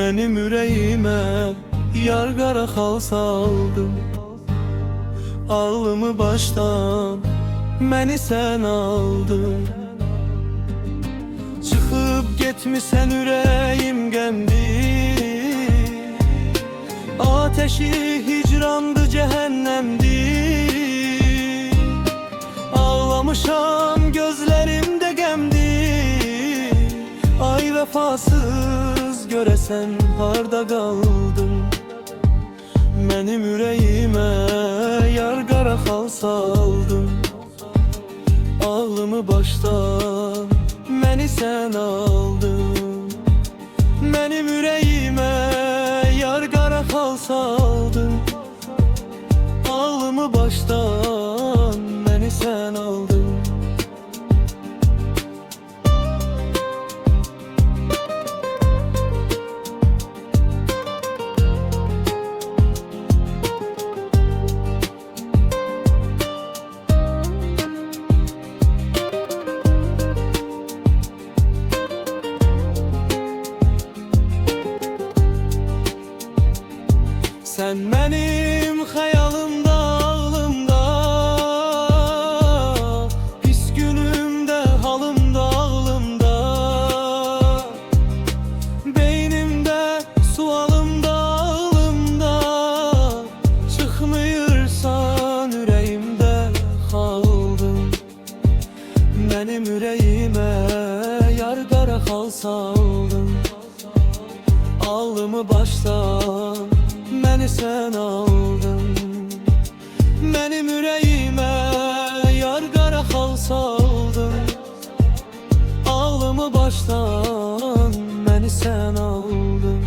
Mənim ürəyimə yar qara xal saldım. Ağlımı başdan məni sən aldın. Çıxıb getmisən ürəyim qəmdir. Ateşi hicrandı cəhənnəmdir. Ağlamışam gözlərimdə qəmdir. Ay vəfasız görəsən harda qaldın? Mənim ürəyimə yar qara xal saldın. Ağlımı başdan məni sən aldın. Mənim ürəyimə yar qara xal saldın. Ağlımı başdan məni sən aldın. Sen benim xəyalımda, ağlımda, pis günümdə, halımda, ağlımda, beynimdə, sualımda, ağlımda, çıxmıyırsan ürəyimdə xaldın. Mənim ürəyimə yar qara xal saldın. Ağlımı başdan məni sən aldın. Mənim ürəyimə yar qara xal saldın. Ağlımı başdan məni sən aldın.